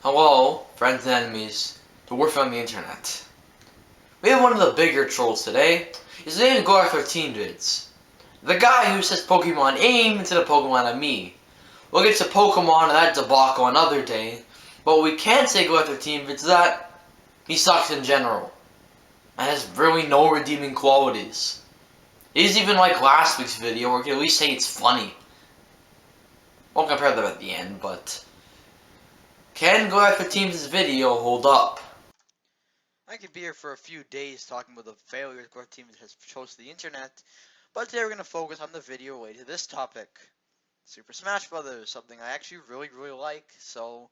Hello, friends and enemies, the warfare on the internet. We have one of the bigger trolls today. His name is Gligar13vids. The guy who says Pokemon aim instead of Pokemon at me. We'll get to Pokemon and that debacle another day, but what we can say Gligar13vids is that he sucks in general. And has really no redeeming qualities. He's even like last week's video where he can at least say it's funny. Won't compare them at the end, but can Gligar13vids' video hold up? I could be here for a few days talking about the failures Gligar13vids has chosen the internet, but today we're going to focus on the video related to this topic. Super Smash Brothers, something I actually really like, so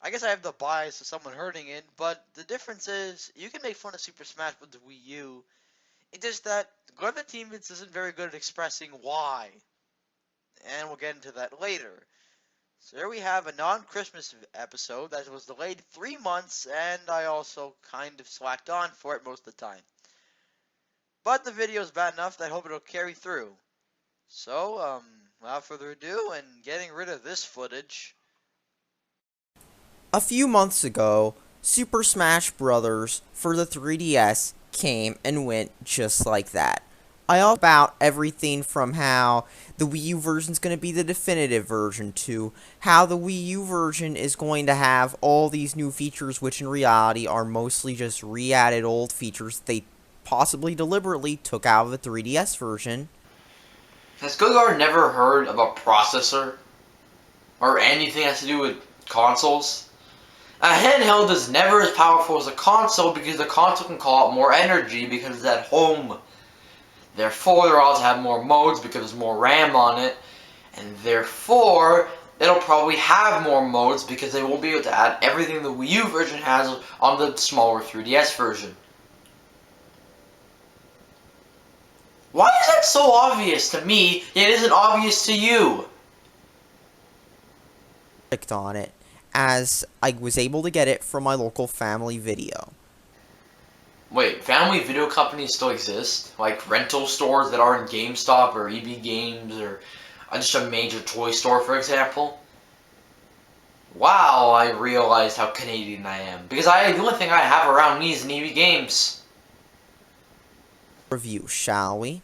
I guess I have the bias of someone hurting it, but the difference is, you can make fun of Super Smash Bros. Wii U, it's just that Gligar13vids isn't very good at expressing why, and we'll get into that later. So here we have a non-Christmas episode that was delayed 3 months, and I also kind of slacked on for it most of the time. But the video is bad enough that I hope it'll carry through. So, without further ado, and getting rid of this footage. A few months ago, Super Smash Bros. For the 3DS came and went just like that. I all about everything from how the Wii U version is going to be the definitive version to how the Wii U version is going to have all these new features, which in reality are mostly just re-added old features they possibly deliberately took out of the 3DS version. Has Gligar never heard of a processor? Or anything that has to do with consoles? A handheld is never as powerful as a console because the console can call out more energy because it's at home. Therefore, they're allowed to have more modes because there's more RAM on it, and therefore, it'll probably have more modes because they won't be able to add everything the Wii U version has on the smaller 3DS version. Why is that so obvious to me, yet it isn't obvious to you? Clicked on it, as I was able to get it from my local Family Video. Wait, family video companies still exist? Like rental stores that aren't GameStop or EB Games or just a major toy store, for example? Wow, I realized how Canadian I am. Because the only thing I have around me is an EB Games. Review, shall we?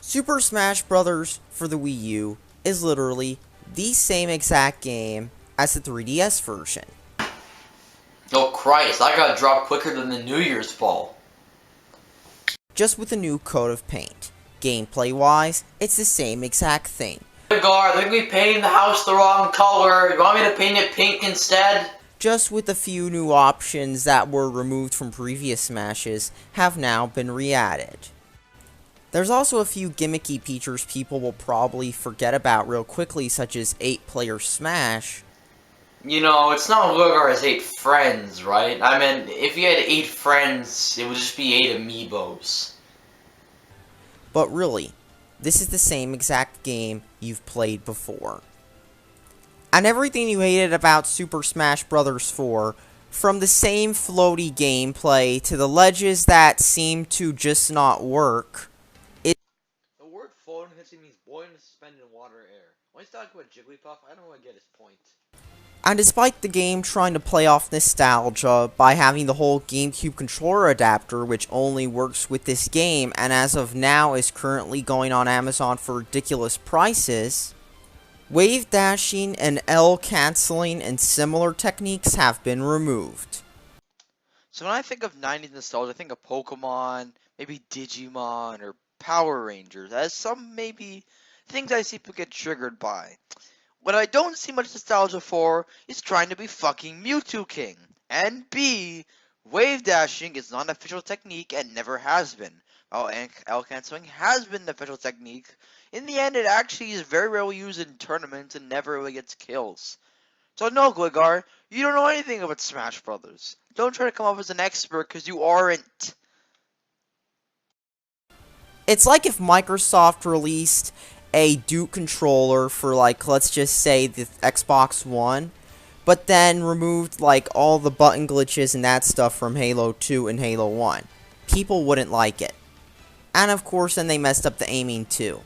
Super Smash Bros. For the Wii U is literally the same exact game as the 3DS version. Oh Christ, I got dropped quicker than the New Year's ball. Just with a new coat of paint. Gameplay-wise, it's the same exact thing. Gligar, I think we painted the house the wrong color. You want me to paint it pink instead? Just with a few new options that were removed from previous Smashes have now been re-added. There's also a few gimmicky features people will probably forget about real quickly, such as 8-player Smash. You know, it's not Gligar has 8 friends, right? I mean, if you had 8 friends, it would just be 8 amiibos. But really, this is the same exact game you've played before. And everything you hated about Super Smash Bros. 4, from the same floaty gameplay to the ledges that seem to just not work. The word floating means buoyant, suspended in water or air. When he's talking about Jigglypuff, I don't really get his point. And despite the game trying to play off nostalgia by having the whole GameCube controller adapter, which only works with this game and as of now is currently going on Amazon for ridiculous prices, wave dashing and L canceling and similar techniques have been removed. So when I think of 90s nostalgia, I think of Pokemon, maybe Digimon, or Power Rangers, as some maybe things I see people get triggered by. What I don't see much nostalgia for is trying to be fucking Mewtwo King. And B, wave dashing is not an official technique and never has been. While L canceling has been the official technique, in the end it actually is very rarely used in tournaments and never really gets kills. So no, Gligar, you don't know anything about Smash Brothers. Don't try to come off as an expert, because you aren't. It's like if Microsoft released a Duke controller for, like, let's just say the Xbox One, but then removed, like, all the button glitches and that stuff from Halo 2 and Halo 1. People wouldn't like it. And of course, then they messed up the aiming too.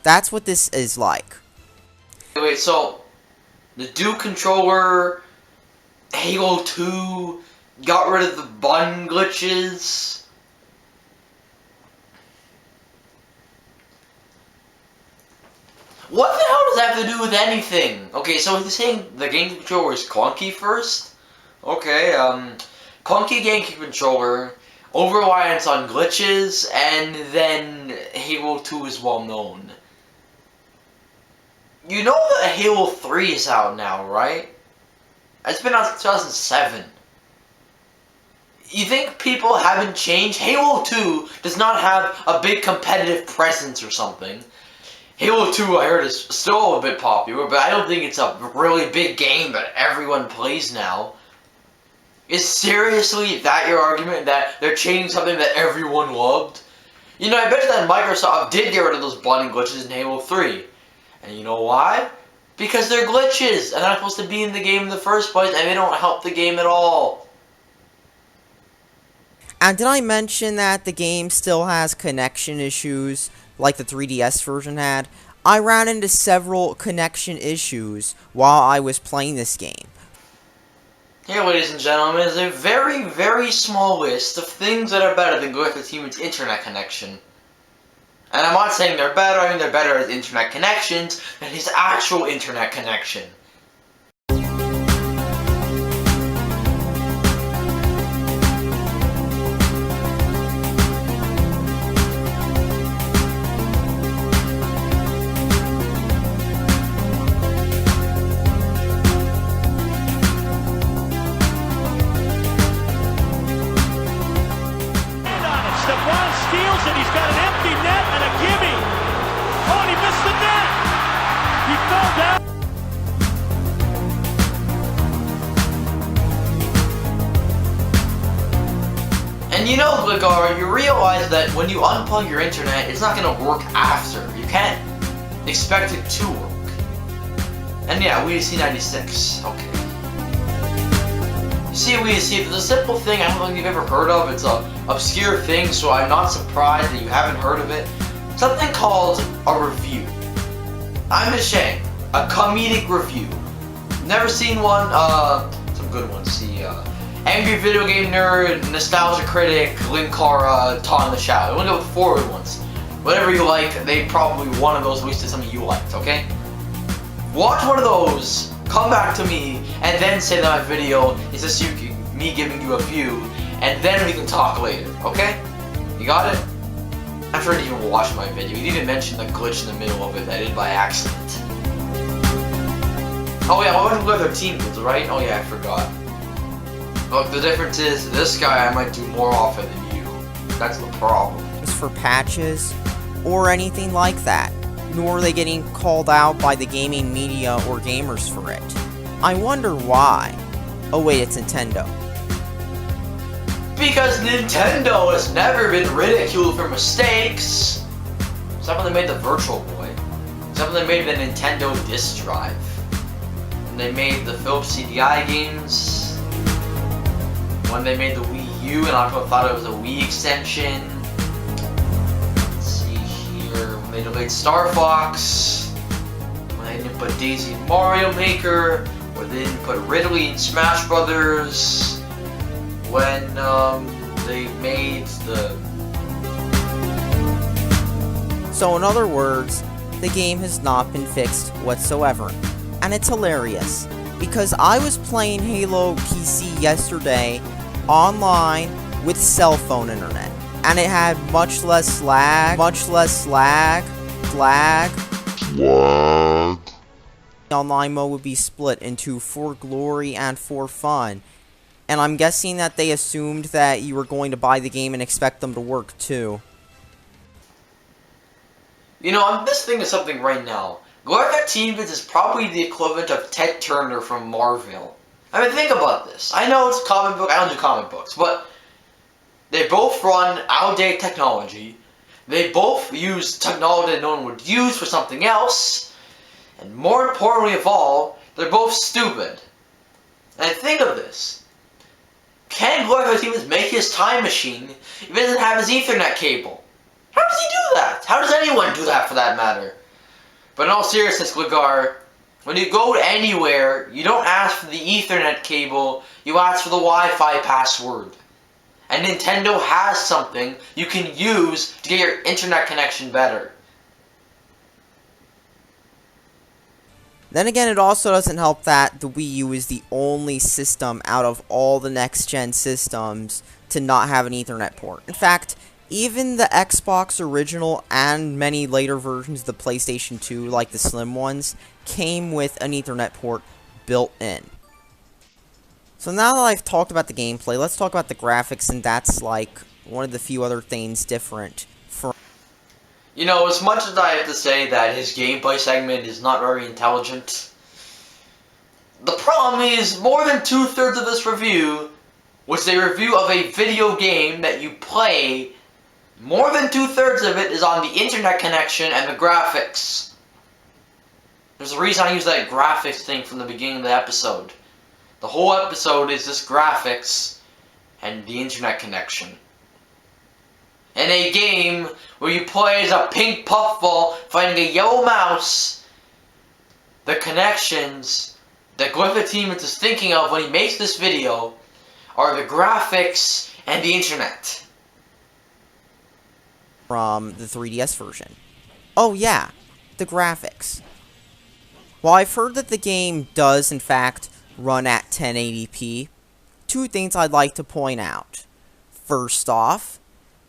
That's what this is like. Wait, so the Duke controller Halo 2 got rid of the button glitches. What the hell does that have to do with anything? Okay, so he's saying the game controller is clunky first? Okay, clunky game controller, over-reliance on glitches, and then Halo 2 is well known. You know that Halo 3 is out now, right? It's been out since 2007. You think people haven't changed? Halo 2 does not have a big competitive presence or something. Halo 2, I heard, is still a bit popular, but I don't think it's a really big game that everyone plays now. Is seriously that your argument, that they're changing something that everyone loved? You know, I bet you that Microsoft did get rid of those button glitches in Halo 3. And you know why? Because they're glitches, and they're not supposed to be in the game in the first place, and they don't help the game at all. And did I mention that the game still has connection issues, like the 3DS version had? I ran into several connection issues while I was playing this game. Here, ladies and gentlemen, is a very, very small list of things that are better than Gligar13vids' internet connection. And I'm not saying they're better, I mean they're better as internet connections than his actual internet connection. Steals it, he's got an empty net and a gimme. Oh, and he missed the net. He fell down. And you know, Gligar, you realize that when you unplug your internet, it's not going to work after. You can't expect it to work. And yeah, WDC96. Okay. You see, WDC, there's a simple thing I don't think you've ever heard of. It's a obscure thing, so I'm not surprised that you haven't heard of it. Something called a review. I'm ashamed. A comedic review. Never seen one. Some good ones. See, Angry Video Game Nerd, Nostalgia Critic, Linkara, Tom the Shadow. Only go with 4 good ones. Whatever you like, they probably one of those at least did something you liked, okay? Watch one of those, come back to me, and then say that my video is just me giving you a view, and then we can talk later, okay? You got it? I'm sure you didn't even watch my video. You didn't even mention the glitch in the middle of it that I did by accident. Oh yeah, I went with Gligar13vids, right? Oh yeah, I forgot. Look, the difference is, this guy I might do more often than you. That's the problem. For patches or anything like that, nor are they getting called out by the gaming media or gamers for it. I wonder why. Oh wait, it's Nintendo. Because Nintendo has never been ridiculed for mistakes. Except when they made the Virtual Boy. Except when they made the Nintendo disk drive. When they made the Philips CDI games. When they made the Wii U and a lot of people thought it was a Wii extension. Let's see here. When they made Star Fox. When they didn't put Daisy in Mario Maker. When they didn't put Ridley in Smash Brothers. When they made the... So in other words, the game has not been fixed whatsoever. And it's hilarious, because I was playing Halo PC yesterday online with cell phone internet, and it had much less lag. Online mode would be split into for glory and for fun. And I'm guessing that they assumed that you were going to buy the game and expect them to work too. You know, I'm just thinking of something right now. Gligar13vids is probably the equivalent of Ted Turner from Marvel. I mean, think about this. I know it's a comic book, I don't do comic books, but they both run outdated technology. They both use technology that no one would use for something else. And more importantly of all, they're both stupid. And think of this. Can Gligar13vids make his time machine if he doesn't have his Ethernet cable? How does he do that? How does anyone do that for that matter? But in all seriousness, Gligar, When you go anywhere, you don't ask for the Ethernet cable, you ask for the Wi-Fi password. And Nintendo has something you can use to get your internet connection better. Then again, it also doesn't help that the Wii U is the only system out of all the next-gen systems to not have an Ethernet port. In fact, even the Xbox original and many later versions of the PlayStation 2, like the slim ones, came with an Ethernet port built in. So now that I've talked about the gameplay, let's talk about the graphics, and that's like one of the few other things different from... You know, as much as I have to say that his gameplay segment is not very intelligent, the problem is more than 2/3 of this review was a review of a video game that you play. More than 2/3 of it is on the internet connection and the graphics. There's a reason I use that graphics thing from the beginning of the episode. The whole episode is just graphics and the internet connection. In a game where you play as a pink puffball fighting a yellow mouse, the connections that Gligar13vids is thinking of when he makes this video are the graphics and the internet. From the 3DS version. Oh yeah, the graphics. While I've heard that the game does in fact run at 1080p, two things I'd like to point out. First off,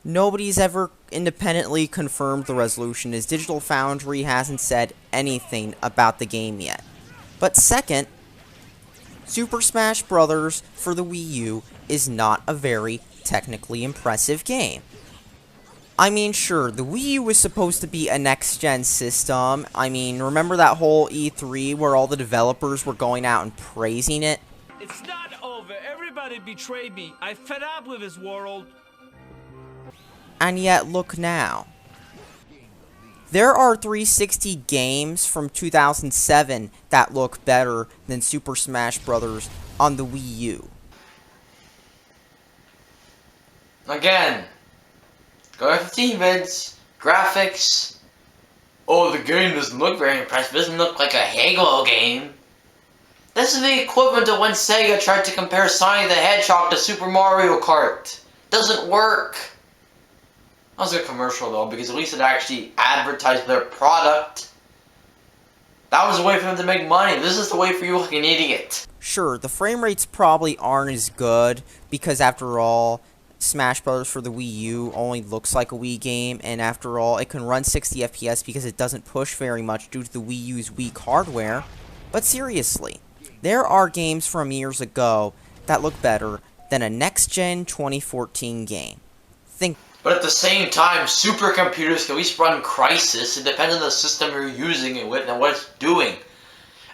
nobody's ever independently confirmed the resolution, as Digital Foundry hasn't said anything about the game yet. But second, Super Smash Bros. For the Wii U is not a very technically impressive game. I mean, sure, the Wii U was supposed to be a next-gen system. I mean, remember that whole E3 where all the developers were going out and praising it? It's not over. Everybody betrayed me. I fed up with this world. And yet, look now. There are 360 games from 2007 that look better than Super Smash Bros. On the Wii U. Again, Gligar13vids, graphics. Oh, the game doesn't look very impressive. It doesn't look like a Halo game. This is the equivalent of when Sega tried to compare Sonic the Hedgehog to Super Mario Kart. Doesn't work. That was a commercial though, because at least it actually advertised their product. That was a way for them to make money. This is the way for you like an idiot. Sure, the frame rates probably aren't as good, because after all, Smash Bros. For the Wii U only looks like a Wii game, and after all, it can run 60 FPS because it doesn't push very much due to the Wii U's weak hardware. But seriously, there are games from years ago that look better than a next-gen 2014 game. But at the same time, supercomputers can at least run Crysis. It depends on the system you're using it with and what it's doing.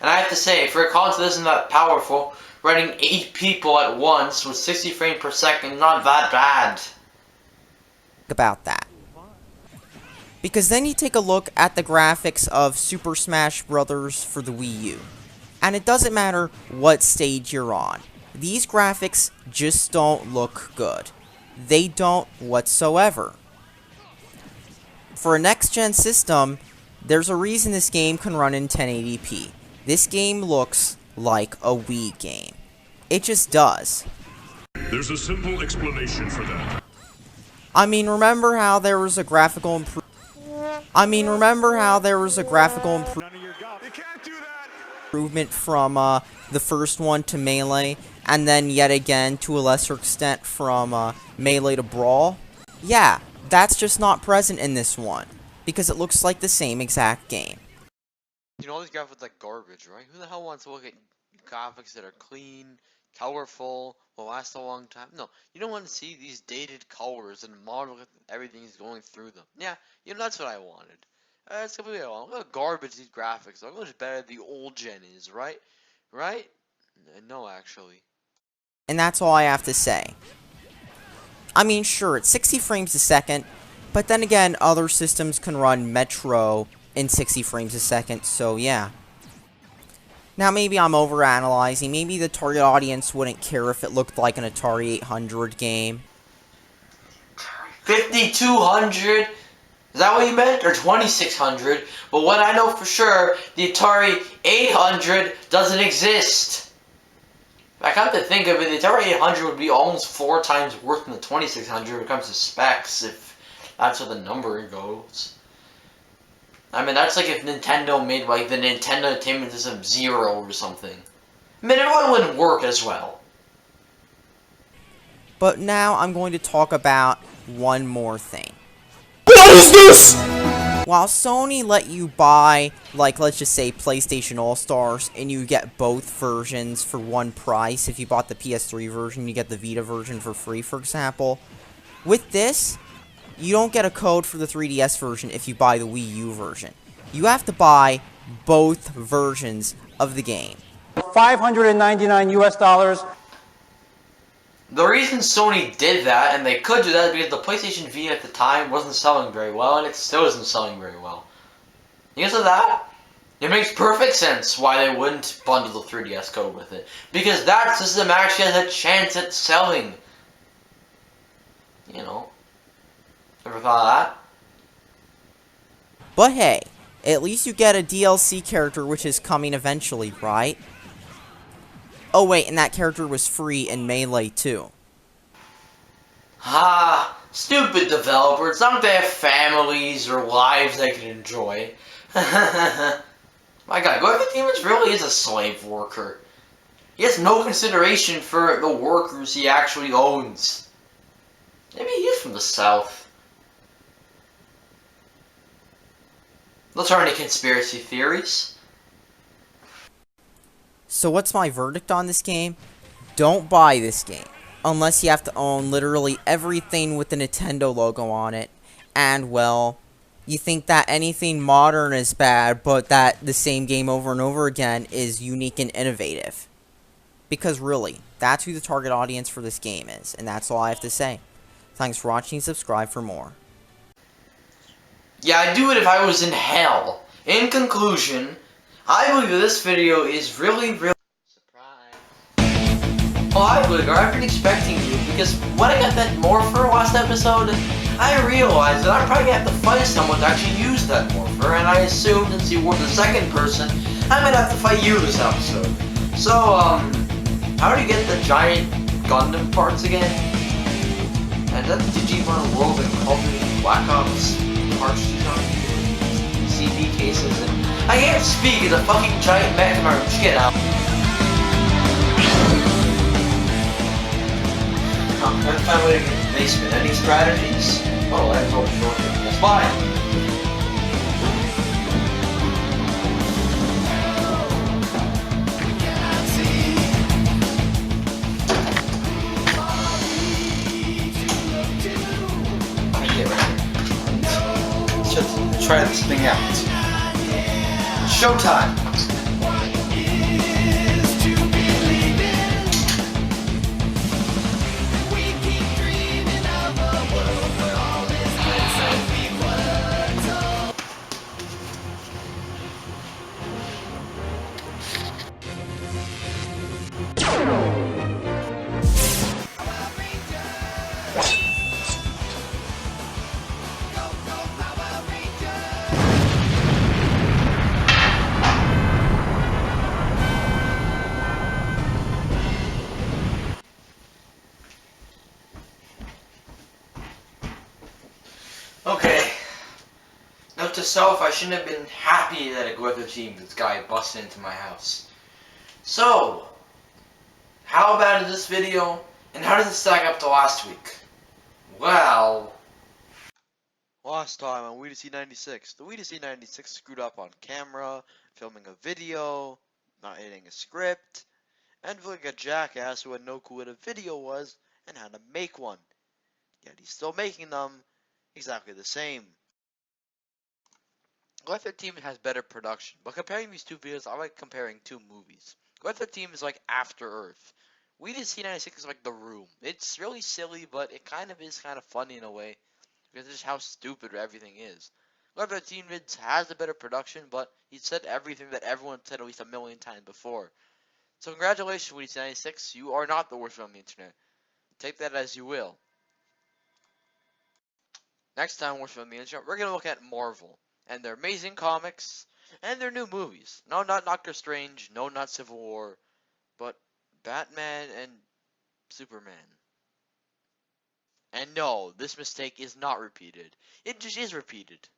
And I have to say, for a console that isn't that powerful, running 8 people at once with 60 frames per second is not that bad. About that. Because then you take a look at the graphics of Super Smash Bros. For the Wii U. And it doesn't matter what stage you're on. These graphics just don't look good. They don't whatsoever. For a next-gen system, there's a reason this game can run in 1080p. This game looks like a Wii game. It just does. There's a simple explanation for that. I mean, remember how there was a graphical improvement from the first one to Melee, and then yet again to a lesser extent from Melee to Brawl? Yeah, that's just not present in this one, because it looks like the same exact game. You know, all these graphics like garbage, right? Who the hell wants to look at graphics that are clean, colorful, will last a long time? No, you don't want to see these dated colors and model everything is going through them. Yeah, you know, that's what I wanted. That's completely wrong. Look how garbage these graphics are. Look how much better the old gen is, right? Right? No, actually. And that's all I have to say. I mean, sure, it's 60 frames a second, but then again, other systems can run Metro in 60 frames a second, so yeah. Now, maybe I'm overanalyzing. Maybe the target audience wouldn't care if it looked like an Atari 800 game. 5200? Is that what you meant? Or 2600? But what I know for sure, the Atari 800 doesn't exist. If I come to think of it, the Atari 800 would be almost 4 times worse than the 2600 when it comes to specs, if that's what the number goes. I mean, that's like if Nintendo made like the Nintendo Entertainment System 0 or something. I mean, it wouldn't work as well. But now I'm going to talk about one more thing. What is this? While Sony let you buy, like, let's just say PlayStation All-Stars, and you get both versions for one price, if you bought the PS3 version, you get the Vita version for free, for example. With this, you don't get a code for the 3DS version if you buy the Wii U version. You have to buy both versions of the game. $599 US. The reason Sony did that, and they could do that, is because the PlayStation Vita at the time wasn't selling very well, and it still isn't selling very well. Because of that, it makes perfect sense why they wouldn't bundle the 3DS code with it. Because that system actually has a chance at selling. You know. Ever thought of that? But hey, at least you get a DLC character which is coming eventually, right? Oh wait, and that character was free in Melee too. Ah, stupid developers. Don't they have families or lives they can enjoy? My god, Gligar13vids really is a slave worker. He has no consideration for the workers he actually owns. Maybe he's from the South. Those aren't any conspiracy theories. So what's my verdict on this game? Don't buy this game. Unless you have to own literally everything with the Nintendo logo on it. And, well, you think that anything modern is bad, but that the same game over and over again is unique and innovative. Because really, that's who the target audience for this game is. And that's all I have to say. Thanks for watching, subscribe for more. Yeah, I'd do it if I was in hell. In conclusion, I believe that this video is really surprise. Oh, hi Gligar, I've been expecting you, because when I got that Morpher last episode, I realized that I'm probably gonna have to fight someone to actually use that Morpher, and I assumed since you were the second person, I'm gonna have to fight you this episode. So, how do you get the giant Gundam parts again? And that Digimon World and Call of Duty Black Ops cartridges on CD cases, and I can't speak as a fucking giant mech in my room. Just get out. I'm trying to find a way to get to the basement. Any strategies? Oh, that's all short. That's fine. Let's try this thing out. Showtime! Okay. Note to self, I shouldn't have been happy that a Gligar13vids guy busted into my house. So, how bad is this video, and how does it stack up to last week? Well... Last time on Gligar13vids, the Gligar13vids screwed up on camera, filming a video, not editing a script, and feeling like a jackass who had no clue what a video was and how to make one. Yet he's still making them exactly the same. Gligar13vids has better production, but comparing these two videos, I like comparing two movies. Gligar13vids is like After Earth. Gligar1396 is like The Room. It's really silly, but it kind of is kind of funny in a way, because it's just how stupid everything is. Gligar13vids has a better production, but he said everything that everyone said at least a million times before. So congratulations, Gligar1396, you are not the worst on the internet. Take that as you will. Next time we're from the internet, we're gonna look at Marvel and their amazing comics and their new movies. No, not Doctor Strange. No, not Civil War, but Batman and Superman. And no, this mistake is not repeated. It just is repeated.